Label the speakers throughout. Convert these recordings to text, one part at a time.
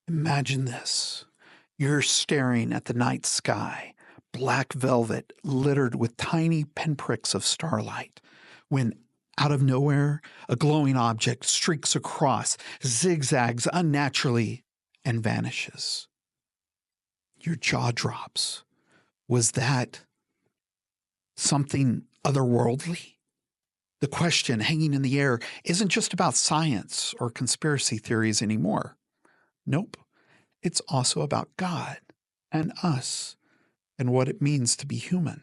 Speaker 1: Imagine this. You're staring at the night sky, black velvet littered with tiny pinpricks of starlight, when out of nowhere, a glowing object streaks across, zigzags unnaturally, and vanishes. Your jaw drops. Was that something otherworldly? The question hanging in the air isn't just about science or conspiracy theories anymore. Nope. It's also about God and us and what it means to be human.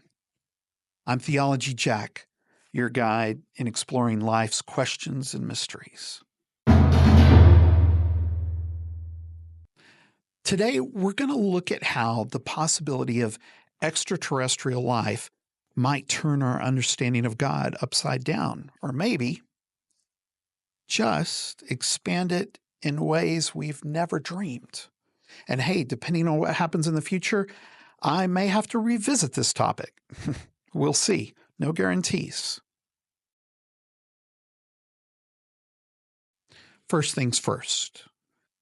Speaker 1: I'm Theology Jack, your guide in exploring life's questions and mysteries. Today, we're going to look at how the possibility of extraterrestrial life might turn our understanding of God upside down, or maybe just expand it in ways we've never dreamed. And hey, depending on what happens in the future, I may have to revisit this topic. We'll see. No guarantees. First things first,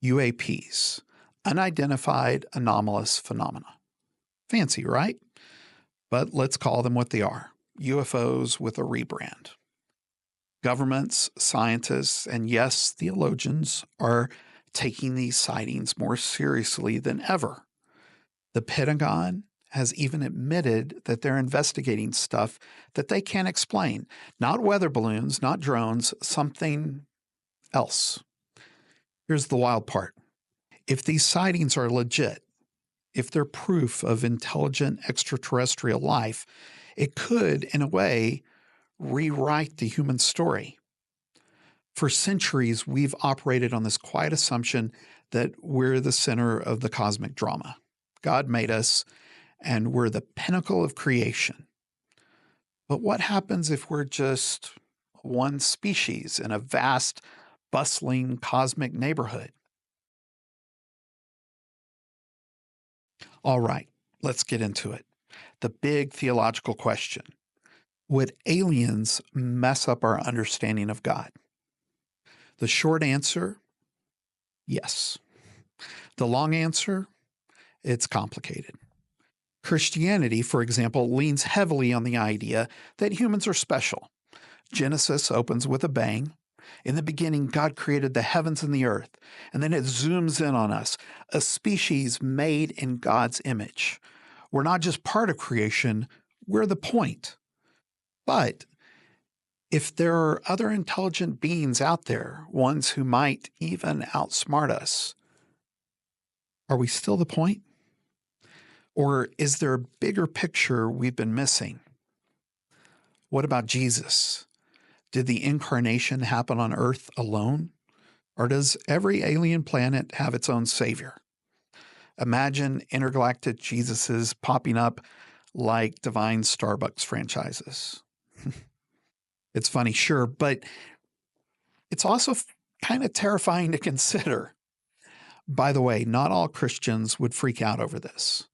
Speaker 1: UAPs, Unidentified Anomalous Phenomena. Fancy, right? But let's call them what they are, UFOs with a rebrand. Governments, scientists, and yes, theologians are taking these sightings more seriously than ever. The Pentagon has even admitted that they're investigating stuff that they can't explain. Not weather balloons, not drones, something else. Here's the wild part. If these sightings are legit, if they're proof of intelligent extraterrestrial life, it could, in a way, rewrite the human story. For centuries, we've operated on this quiet assumption that we're the center of the cosmic drama. God made us, and we're the pinnacle of creation. But what happens if we're just one species in a vast, bustling cosmic neighborhood? All right, let's get into it. The big theological question. Would aliens mess up our understanding of God? The short answer, yes. The long answer, it's complicated. Christianity, for example, leans heavily on the idea that humans are special. Genesis opens with a bang. In the beginning, God created the heavens and the earth, and then it zooms in on us, a species made in God's image. We're not just part of creation, we're the point. But if there are other intelligent beings out there, ones who might even outsmart us, are we still the point? Or is there a bigger picture we've been missing? What about Jesus? Did the incarnation happen on Earth alone? Or does every alien planet have its own savior? Imagine intergalactic Jesuses popping up like divine Starbucks franchises. It's funny, sure, but it's also kind of terrifying to consider. By the way, not all Christians would freak out over this.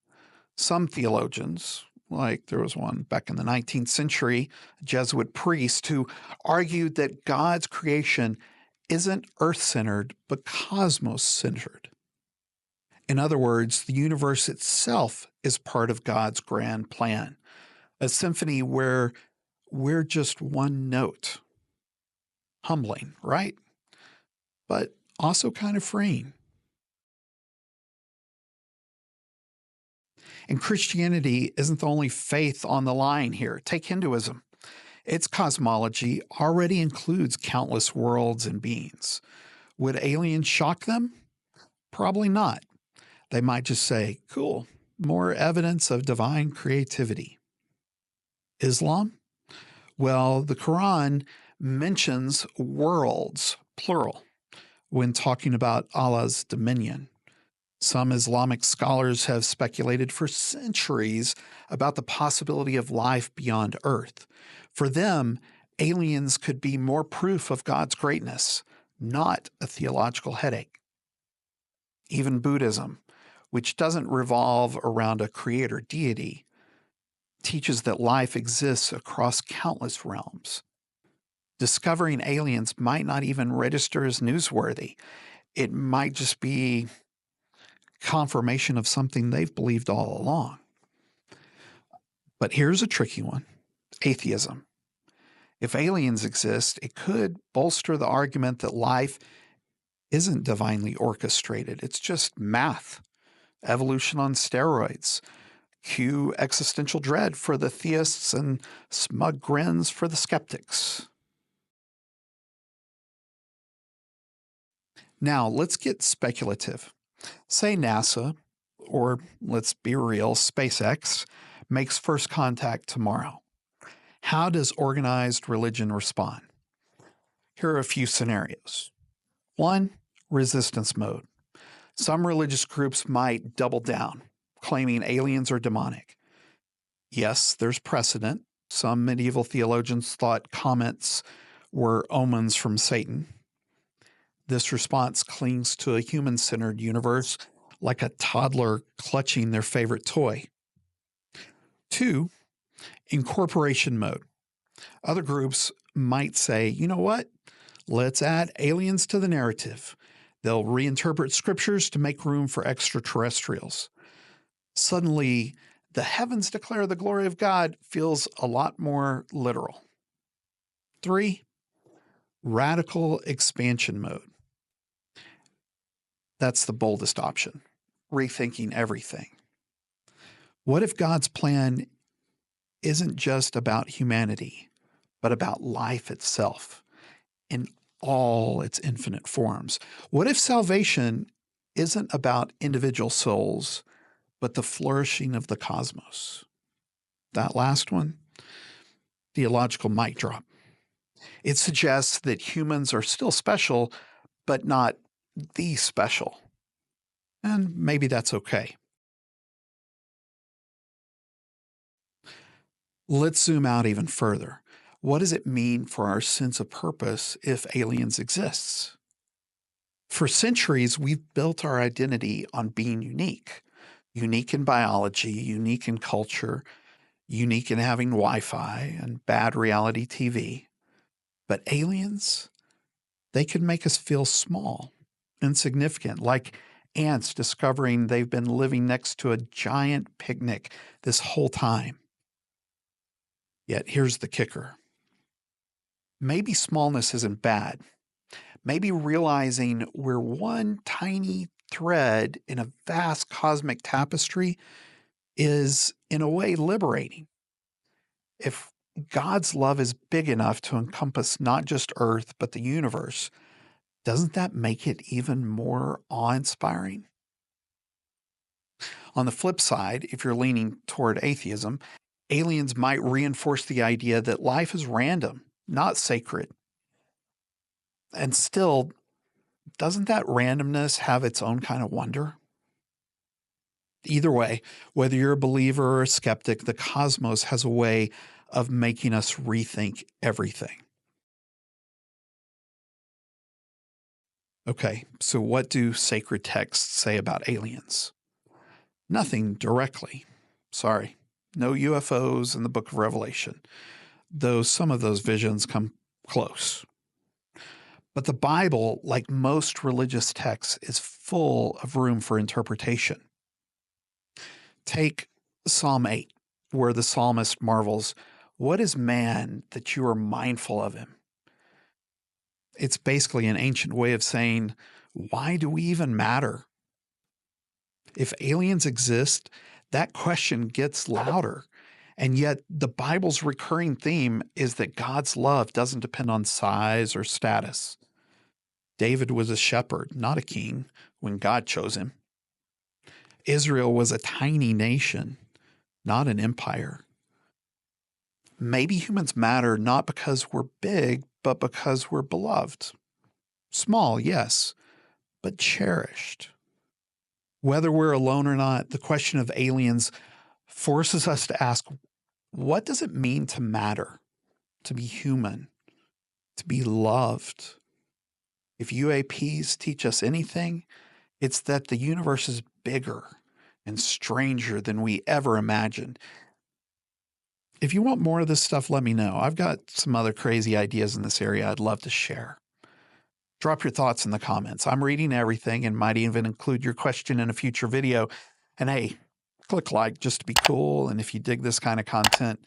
Speaker 1: Some theologians, like there was one back in the 19th century, a Jesuit priest, who argued that God's creation isn't earth-centered, but cosmos-centered. In other words, the universe itself is part of God's grand plan, a symphony where we're just one note. Humbling, right? But also kind of freeing. And Christianity isn't the only faith on the line here. Take Hinduism. Its cosmology already includes countless worlds and beings. Would aliens shock them? Probably not. They might just say, cool, more evidence of divine creativity. Islam? Well, the Quran mentions worlds, plural, when talking about Allah's dominion. Some Islamic scholars have speculated for centuries about the possibility of life beyond Earth. For them, aliens could be more proof of God's greatness, not a theological headache. Even Buddhism, which doesn't revolve around a creator deity, teaches that life exists across countless realms. Discovering aliens might not even register as newsworthy. It might just be confirmation of something they've believed all along. But here's a tricky one: atheism. If aliens exist, it could bolster the argument that life isn't divinely orchestrated. It's just math, evolution on steroids. Cue existential dread for the theists and smug grins for the skeptics. Now, let's get speculative. Say NASA, or let's be real, SpaceX, makes first contact tomorrow. How does organized religion respond? Here are a few scenarios. 1. Resistance mode. Some religious groups might double down, claiming aliens are demonic. Yes, there's precedent. Some medieval theologians thought comets were omens from Satan. This response clings to a human-centered universe like a toddler clutching their favorite toy. 2. Incorporation mode. Other groups might say, you know what? Let's add aliens to the narrative. They'll reinterpret scriptures to make room for extraterrestrials. Suddenly, the heavens declare the glory of God feels a lot more literal. 3. Radical expansion mode. That's the boldest option, rethinking everything. What if God's plan isn't just about humanity, but about life itself in all its infinite forms? What if salvation isn't about individual souls, but the flourishing of the cosmos? That last one, theological mic drop. It suggests that humans are still special, but not the special. And maybe that's okay. Let's zoom out even further. What does it mean for our sense of purpose if aliens exist? For centuries, we've built our identity on being unique. Unique in biology, unique in culture, unique in having Wi-Fi and bad reality TV. But aliens, they could make us feel small, insignificant, like ants discovering they've been living next to a giant picnic this whole time. Yet here's the kicker. Maybe smallness isn't bad. Maybe realizing we're one tiny thread in a vast cosmic tapestry is, in a way, liberating. If God's love is big enough to encompass not just Earth, but the universe, doesn't that make it even more awe-inspiring? On the flip side, if you're leaning toward atheism, aliens might reinforce the idea that life is random, not sacred. And still, doesn't that randomness have its own kind of wonder? Either way, whether you're a believer or a skeptic, the cosmos has a way of making us rethink everything. Okay, so what do sacred texts say about aliens? Nothing directly. Sorry. No UFOs in the book of Revelation, though some of those visions come close. But the Bible, like most religious texts, is full of room for interpretation. Take Psalm 8, where the psalmist marvels, "What is man that you are mindful of him?" It's basically an ancient way of saying, why do we even matter? If aliens exist, that question gets louder. And yet the Bible's recurring theme is that God's love doesn't depend on size or status. David was a shepherd, not a king, when God chose him. Israel was a tiny nation, not an empire. Maybe humans matter not because we're big, but because we're beloved. Small, yes, but cherished. Whether we're alone or not, the question of aliens forces us to ask, what does it mean to matter, to be human, to be loved? If UAPs teach us anything, it's that the universe is bigger and stranger than we ever imagined. If you want more of this stuff, let me know. I've got some other crazy ideas in this area I'd love to share. Drop your thoughts in the comments. I'm reading everything and might even include your question in a future video. And hey, click like just to be cool. And if you dig this kind of content,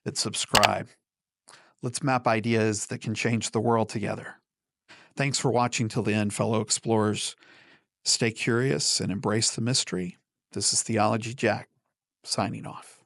Speaker 1: hit subscribe. Let's map ideas that can change the world together. Thanks for watching till the end, fellow explorers. Stay curious and embrace the mystery. This is Theology Jack, signing off.